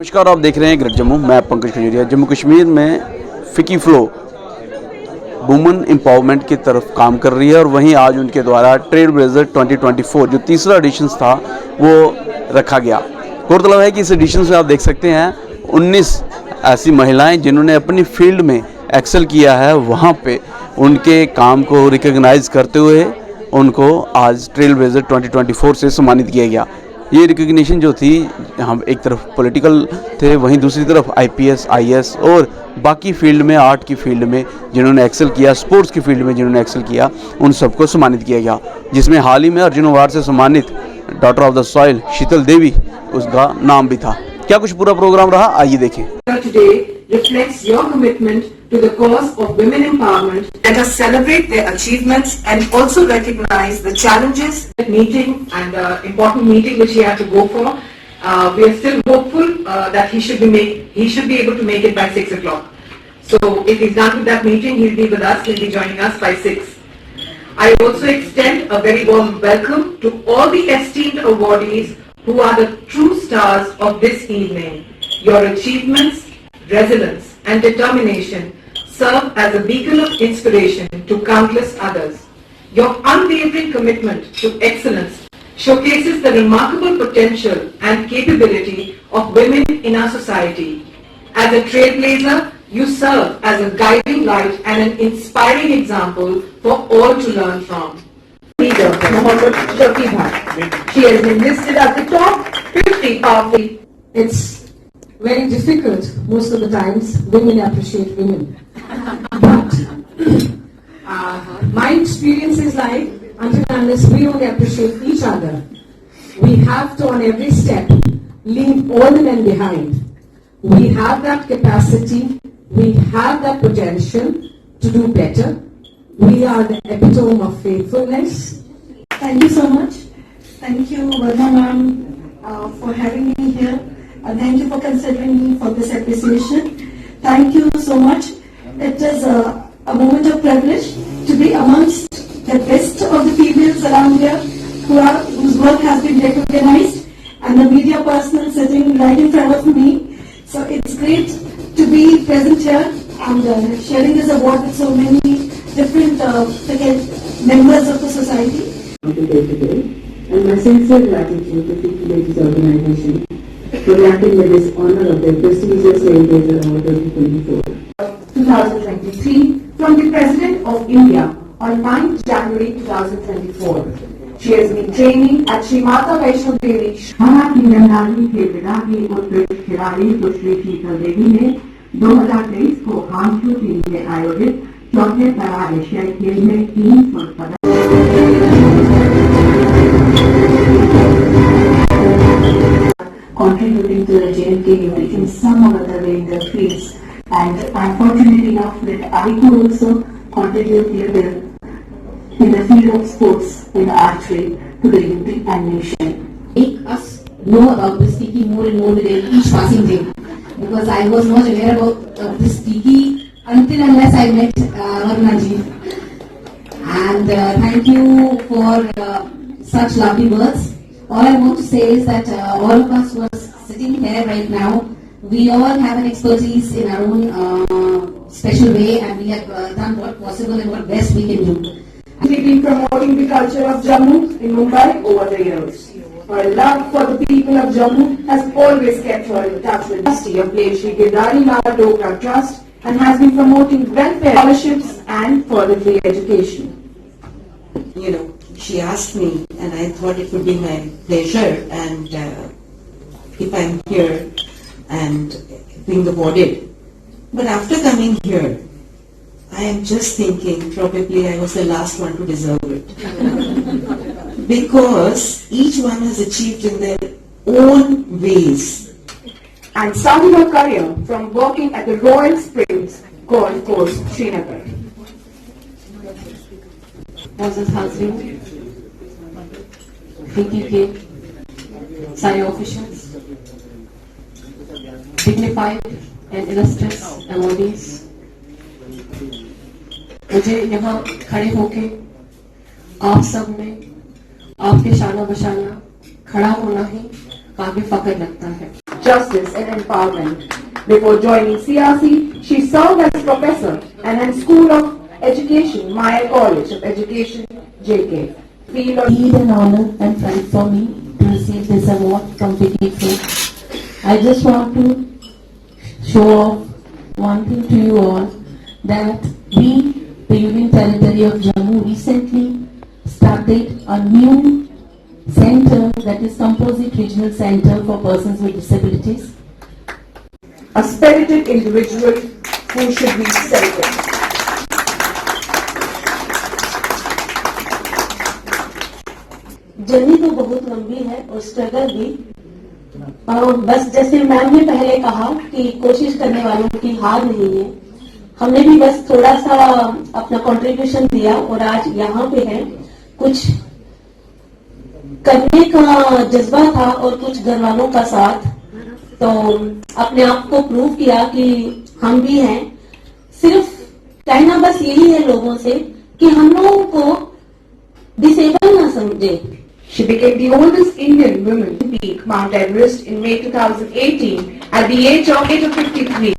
नमस्कार, आप देख रहे हैं ग्रेट जम्मू। मैं पंकज खजूरिया। जम्मू कश्मीर में फिकी फ्लो वुमेन एम्पावरमेंट की तरफ काम कर रही है और वहीं आज उनके द्वारा ट्रेल ब्लेजर 2024 जो तीसरा एडिशन था वो रखा गया। गौरतलब है कि इस एडिशन में आप देख सकते हैं 19 ऐसी महिलाएं जिन्होंने अपनी फील्ड में एक्सेल किया है, वहाँ पे उनके काम को रिकग्नाइज करते हुए उनको आज ट्रेल ब्लेजर 2024 से सम्मानित किया गया। ये रिकग्निशन जो थी, हम एक तरफ पॉलिटिकल थे, वहीं दूसरी तरफ आईपीएस, आईएएस और बाकी फील्ड में, आर्ट की फील्ड में जिन्होंने एक्सेल किया, स्पोर्ट्स की फील्ड में जिन्होंने एक्सेल किया, उन सबको सम्मानित किया गया। जिसमें हाल ही में अर्जुन अवार्ड से सम्मानित डॉटर ऑफ द सॉइल शीतल देवी, उसका नाम भी था। क्या कुछ पूरा प्रोग्राम रहा, आइए देखें। Reflects your commitment to the cause of women empowerment. Let us celebrate their achievements and also recognize the challenges. Meeting and important meeting which he had to go for. We are still hopeful that he should be able to make it by 6 o'clock. So if he's done with that meeting, he'll be with us. He'll be joining us by 6. I also extend a very warm welcome to all the esteemed awardees who are the true stars of this evening. Your achievements, resilience and determination serve as a beacon of inspiration to countless others. Your unwavering commitment to excellence showcases the remarkable potential and capability of women in our society. As a trailblazer, you serve as a guiding light and an inspiring example for all to learn from. Leader Mohammed Shafi Bhai. She has been listed at the top 50 powerful. It's very difficult most of the times. Women appreciate women, but my experience is like, until unless we only appreciate each other, we have to on every step leave all the men behind. We have that capacity, we have that potential to do better. We are the epitome of faithfulness. Thank you so much. Thank you, Varma ma'am, for having me here. Thank you for considering me for this appreciation. Thank you so much. It is a moment of privilege to be amongst the best of the females around here whose work has been recognized, and the media personnel sitting right in front of me. So it's great to be present here and sharing this award with so many different members of the society. Today, and my sincere gratitude to Fifi Ladies Organization for granting me this honor of their prestigious Trailblazer Award 2024. 2023 from the President of India on 9th January 2024. She has been training at Shri Mata Vaishno Devi. हमारी नंदानी के विदा की उत्कृष्ट खिलाड़ी सुश्री शीतल देवी ने 2023 को Hangzhou चीन में आयोजित चौथे पैरा एशियाई खेल में 3 स्वर्ण पदक contributing to the JNK unity in some or other way in their fields, and I'm fortunate enough that I could also contribute here in the field of sports, in archery, to the unity and nation. Make us know about this tiki more and more with each passing day, because I was not aware about this tiki until unless I met Varma ji. And thank you for such lovely words. All I want to say is that all of us who are sitting here right now, we all have an expertise in our own special way, and we have done what possible and what best we can do. We've been promoting the culture of Jammu in Mumbai over the years. Her love for the people of Jammu has always kept her in touch with the trustee of late Shri Girdhari Lal Dogra Trust and has been promoting welfare scholarships and further free education. She asked me, and I thought it would be my pleasure, and if I'm here and being awarded. But after coming here, I am just thinking probably I was the last one to deserve it. Because each one has achieved in their own ways. And started her career from working at the Royal Springs Golf Course, Srinagar. Moses Hazrin, VTK, Sai officials, dignified and illustrious awardees. मुझे यहाँ खड़े होके आप सब में आपके शाना बशाना खड़ा होना ही काफी फख्र लगता है। justice and empowerment. Before joining CRC, she served as professor and in School of Education, Maya College of Education, JK. Feel of Indeed an honor and pride for me to receive this award from Vicky Flow. I just want to show off one thing to you all, that we, the Union Territory of Jammu, recently started a new center, that is Composite Regional Center for Persons with Disabilities. a spirited individual who should be celebrated. Journey तो बहुत लंबी है और struggle भी। बस जैसे ma'am ने पहले कहा कि कोशिश करने वालों की हार नहीं है, हमने भी बस थोड़ा सा अपना कंट्रीब्यूशन दिया और आज यहाँ पे है। कुछ करने का जज्बा था और कुछ घर वालों का साथ, तो अपने आप को प्रूव किया कि हम भी हैं। सिर्फ कहना बस यही है लोगों से कि हम लोगों को डिसेबल ना समझे। She became the oldest Indian woman to peak Mount Everest in May 2018 at the age of 53.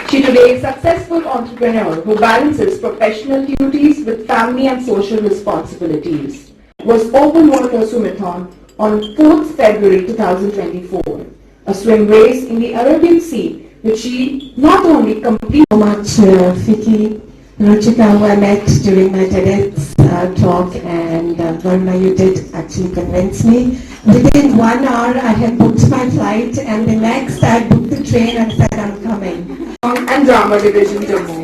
She today is a successful entrepreneur who balances professional duties with family and social responsibilities. Was open water swimathon on 4th February 2024, a swim race in the Arabian Sea, which she not only completed. So much, Vicky, Ruchika, who I met during my TEDx talk, and Varma, you did actually convince me. Within 1 hour, I had booked my flight, and the next I booked the train and said, I'm coming. And Drama Division, Jammu.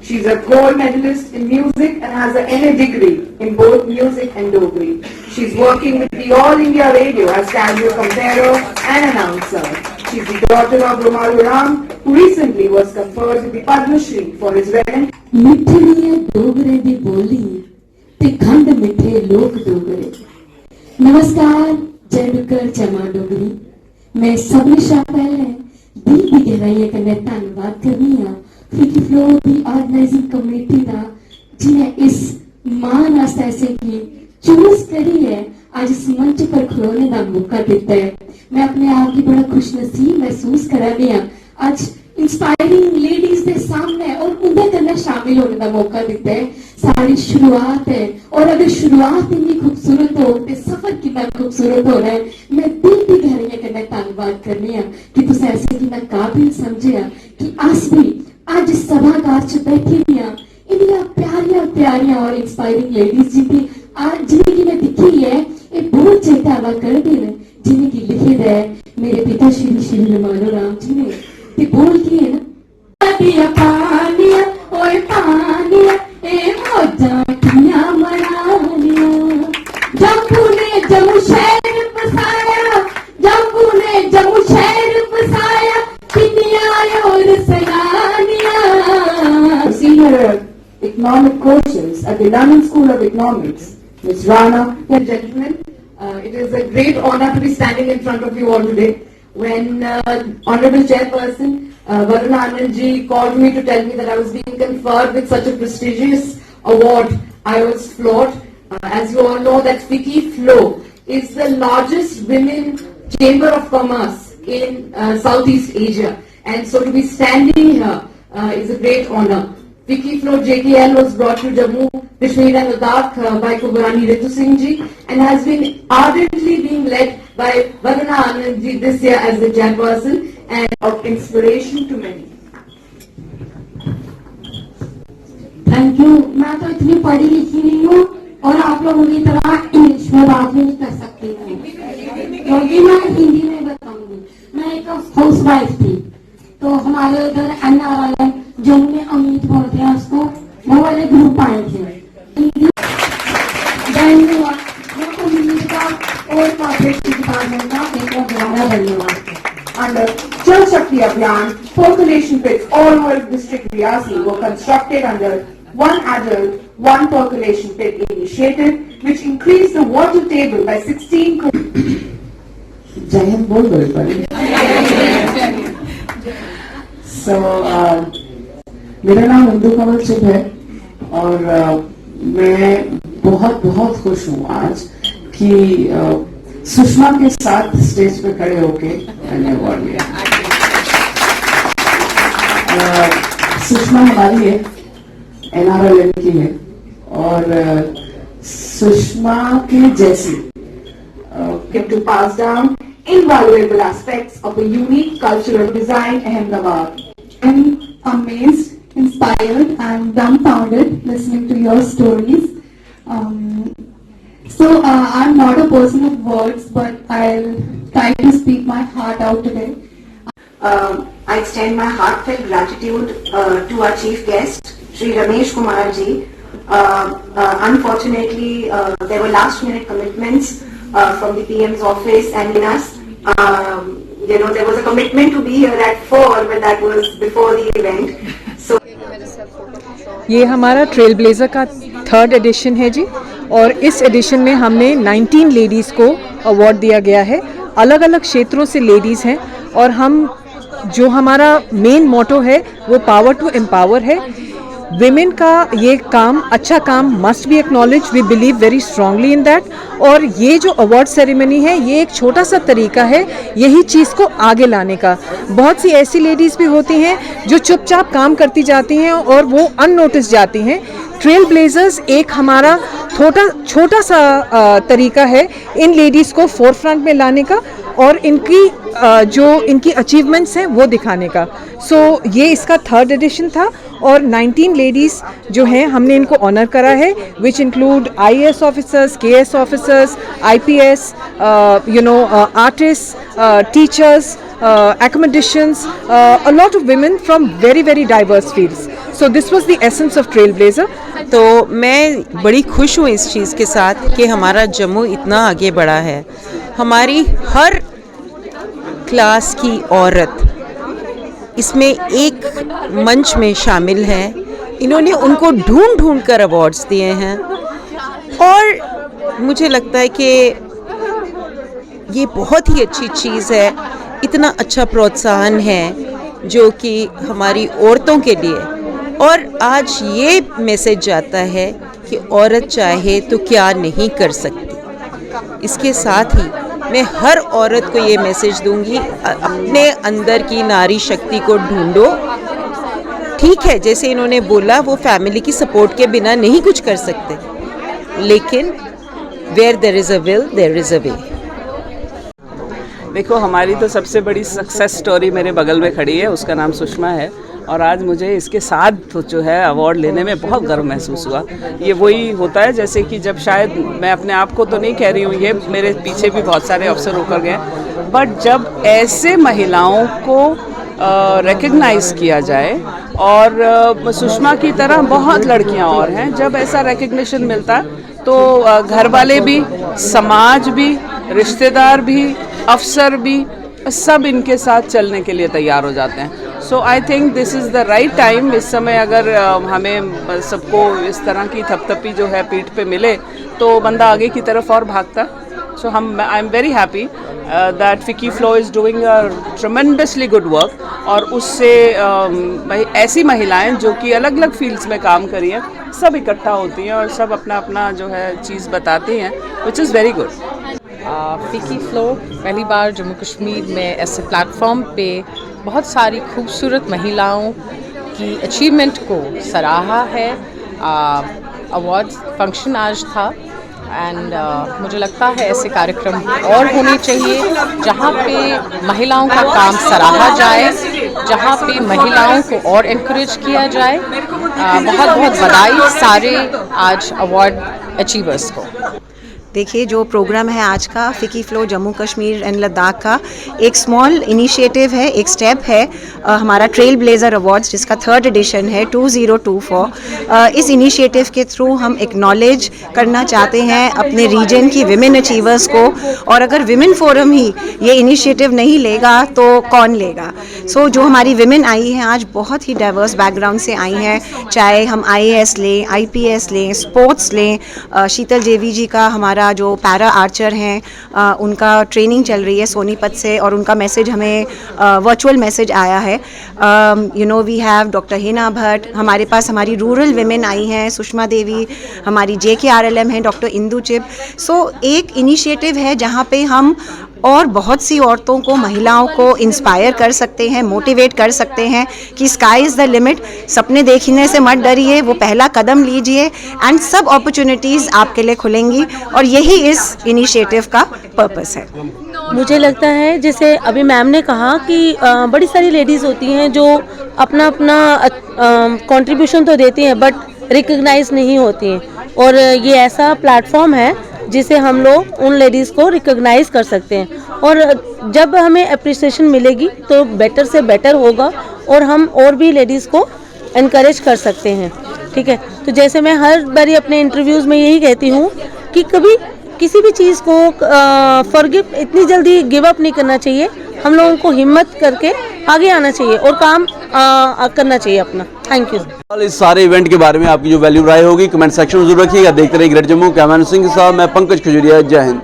She's a gold medalist in music and has an MA degree in both music and Dogri. She's working with the All India Radio as radio comparer and announcer. She's the daughter of Rumalu Ram, who recently was conferred with the Padma Shri for his relevant. मिठड़ी है डोगरे दी बोली ते खंड मिठे लोक डोगरे। नमस्कार, जय डुक्कर जमा डोगरी। मैं सबने शा पहले दिल की गहराइयां कन्नै धन्नवाद करनी आ विकी फ्लो दी ऑर्गेनाइजिंग कमेटी दा, जिन्हें इस मान आस्ते ऐसे की चूज करी है, आज इस मंच पर खलोने का मौका दिता है। मैं अपने आप की बड़ा खुशनसीब महसूस करा रही हूं। आज इंस्पायरिंग लेडीज के सामने और उनके कन्नै शामिल होने का मौका दिता है। सारी शुरुआत है, और अगर शुरुआत इतनी खूबसूरत हो तो सफर कितना खूबसूरत हो रहा है। मैं दिल की गहराइयां कन्नै धन्नवाद करनी है कि तुम ऐसे कितना काबिल समझे कि अस भी आज सभागार च बैठी हुई हां। इन्नियां प्यारियां प्यारियां और इंस्पायरिंग लेडीज जिनकी जिंदगी में दिखी है, ये बहुत चेतावा कर दे, जिनकी लिखे है मेरे पिता श्री श्री रुमालो राम जी ने। ते बोल के है ना, दिया पानिया ओए पानिया ए मौजा किया मनानिया, जम्मू ने जम्मू शहर बसाया, जम्मू ने जम्मू शहर बसाया, किनिया और सयानिया। Senior economic courses at the London School of Economics, Ms. Rana. Ladies and gentlemen, it is a great honor to be standing in front of you all today. When Honorable Chairperson Varuna Anand ji called me to tell me that I was being conferred with such a prestigious award, I was floored. As you all know, that Vicky Flow is the largest women chamber of commerce in Southeast Asia, and so to be standing here is a great honor. Vicky Flow JKL was brought to Jammu, Kashmir and Ladakh by Kubarani Ritu Singh ji, and has been ardently being led by Varuna Anand ji this year as the chairperson, and of inspiration to many. Thank you. मैं तो इतनी पढ़ी लिखी नहीं हूँ और आप लोगों की तरह इंग्लिश में बात नहीं कर सकती हूँ, क्योंकि मैं हिंदी में बताऊंगी। मैं एक हाउस वाइफ थी, तो हमारे उधर NRI जम्मू में अमित बोलते हैं उसको, वो वाले ग्रुप आए थे हिंदी और कॉर्पोरेट डिपार्टमेंट का एक बहुत धन्यवाद। Under Jal Shakti Abhiyan, percolation pits all over district Riyasi were constructed under one adult, one percolation pit initiative, which increased the water table by 16. जय हिंद बोल दो एक बार। मेरा नाम इंदु कमल चुप है और मैं बहुत बहुत खुश हूँ आज कि सुषमा के साथ स्टेज पे खड़े होके मैंने अवार्ड लिया। सुषमा हमारी है, NRLM की है, और सुषमा के जैसी to pass down invaluable aspects of a unique cultural design Ahmedabad. I'm amazed, inspired, and dumbfounded listening to your stories. I'm not a person of words, but I'll try to speak my heart out today. I extend my heartfelt gratitude to our chief guest, Sri Ramesh Kumar ji. Unfortunately, there were last-minute commitments from the PM's office and in us. There was a commitment to be here at 4, but that was before the event. So, ये हमारा trail blazer का 3rd addition है जी, और इस addition में हमने 19 ladies को award दिया गया है। अलग अलग क्षेत्रों से लेडीज़ हैं, और हम जो हमारा मेन मोटो है वो पावर टू एम्पावर है। विमेन का ये काम, अच्छा काम must be acknowledge, we believe very strongly in that. और ये जो अवार्ड सेरेमनी है ये एक छोटा सा तरीका है यही चीज़ को आगे लाने का। बहुत सी ऐसी लेडीज़ भी होती हैं जो चुपचाप काम करती जाती हैं और वो अननोटिस जाती हैं। ट्रेल ब्लेजर्स एक हमारा छोटा सा तरीका है इन लेडीज़ को फोरफ्रंट में लाने का और इनकी जो इनकी अचीवमेंट्स हैं वो दिखाने का। सो ये इसका 3rd एडिशन था, और 19 लेडीज़ जो हैं हमने इनको ऑनर करा है, which include IAS officers, KS officers, IPS, artist, teachers, academicians, a lot of women from very very diverse fields. So this was the essence of Trailblazer. तो मैं बड़ी खुश हूँ इस चीज़ के साथ कि हमारा जम्मू इतना आगे बढ़ा है। हमारी हर क्लास की औरत इसमें एक मंच में शामिल है। इन्होंने उनको ढूंढ कर अवार्ड्स दिए हैं, और मुझे लगता है कि ये बहुत ही अच्छी चीज़ है। इतना अच्छा प्रोत्साहन है जो कि हमारी औरतों के लिए, और आज ये मैसेज जाता है कि औरत चाहे तो क्या नहीं कर सकती। इसके साथ ही मैं हर औरत को ये मैसेज दूंगी, अपने अंदर की नारी शक्ति को ढूंढो। ठीक है, जैसे इन्होंने बोला वो फैमिली की सपोर्ट के बिना नहीं कुछ कर सकते, लेकिन where there is a will there is a way. देखो, हमारी तो सबसे बड़ी सक्सेस स्टोरी मेरे बगल में खड़ी है, उसका नाम सुषमा है, और आज मुझे इसके साथ जो है अवार्ड लेने में बहुत गर्व महसूस हुआ। ये वही होता है जैसे कि जब, शायद मैं अपने आप को तो नहीं कह रही हूँ, ये मेरे पीछे भी बहुत सारे अफसर होकर गए, बट जब ऐसे महिलाओं को रिकग्नाइज़ किया जाए, और सुषमा की तरह बहुत लड़कियाँ और हैं, जब ऐसा रिकग्निशन मिलता तो घर वाले भी, समाज भी, रिश्तेदार भी, अफसर भी, सब इनके साथ चलने के लिए तैयार हो जाते हैं। So I think this is the right time. इस समय अगर हमें सबको इस तरह की थपथपी जो है पीठ पे मिले तो बंदा आगे की तरफ और भागता। So I am very happy that Fiki Flow is doing a tremendously good work, और उससे ऐसी महिलाएं जो कि अलग अलग फील्ड्स में काम करी हैं सब इकट्ठा होती हैं और सब अपना अपना जो है चीज़ बताती हैं, विच इज़ वेरी गुड। फिकी फ्लो पहली बार जम्मू कश्मीर में ऐसे प्लेटफॉर्म पे बहुत सारी खूबसूरत महिलाओं की अचीवमेंट को सराहा है। अवार्ड फंक्शन आज था, एंड मुझे लगता है ऐसे कार्यक्रम और होने चाहिए जहाँ पे महिलाओं का काम सराहा जाए, जहाँ पे महिलाओं को और एनकरेज किया जाए। बहुत बहुत बधाई सारे आज अवार्ड अचीवर्स को। देखिए, जो प्रोग्राम है आज का फिकी फ्लो जम्मू कश्मीर एंड लद्दाख का एक स्मॉल इनिशिएटिव है, एक स्टेप है हमारा ट्रेल ब्लेजर अवार्ड्स, जिसका 3rd एडिशन है 2024। इस इनिशिएटिव के थ्रू हम एक्नॉलेज करना चाहते हैं अपने रीजन की विमेन अचीवर्स को, और अगर विमेन फोरम ही ये इनिशिएटिव नहीं लेगा तो कौन लेगा। सो जो हमारी विमेन आई हैं आज बहुत ही डाइवर्स बैकग्राउंड से आई हैं, चाहे हम IAS लें, IPS लें, स्पोर्ट्स लें। शीतल जेवी जी का हमारा जो पैरा आर्चर हैं उनका ट्रेनिंग चल रही है सोनीपत से, और उनका मैसेज हमें वर्चुअल मैसेज आया है। We have doctor Hina Bhatt, हमारे पास हमारी रूरल विमेन आई हैं सुषमा देवी, हमारी JKRLM हैं डॉक्टर इंदू चिप। सो एक इनिशिएटिव है जहाँ पे हम और बहुत सी औरतों को, महिलाओं को इंस्पायर कर सकते हैं, मोटिवेट कर सकते हैं कि स्काई इज़ द लिमिट। सपने देखने से मत डरिए, वो पहला कदम लीजिए एंड सब अपॉर्चुनिटीज़ आपके लिए खुलेंगी, और यही इस इनिशिएटिव का पर्पस है। मुझे लगता है जैसे अभी मैम ने कहा कि बड़ी सारी लेडीज़ होती हैं जो अपना अपना कंट्रीब्यूशन तो देती हैं बट रिकग्नाइज नहीं होती हैं, और ये ऐसा प्लेटफॉर्म है जिसे हम लोग उन लेडीज़ को रिकग्नाइज कर सकते हैं, और जब हमें अप्रिसिएशन मिलेगी तो बेटर से बेटर होगा और हम और भी लेडीज़ को इनकरेज कर सकते हैं। ठीक है, तो जैसे मैं हर बारी अपने इंटरव्यूज़ में यही कहती हूँ कि कभी किसी भी चीज़ को फॉरगिव इतनी जल्दी गिव अप नहीं करना चाहिए, हम लोगों को हिम्मत करके आगे आना चाहिए और काम करना चाहिए अपना। Thank you. इस सारे इवेंट के बारे में आपकी जो वैल्यू राय होगी कमेंट सेक्शन में जरूर रखिएगा। देखते रहिए ग्रेट जम्मू। कैमरामैन सिंह साहब, मैं पंकज खजूरिया, जय हिंद।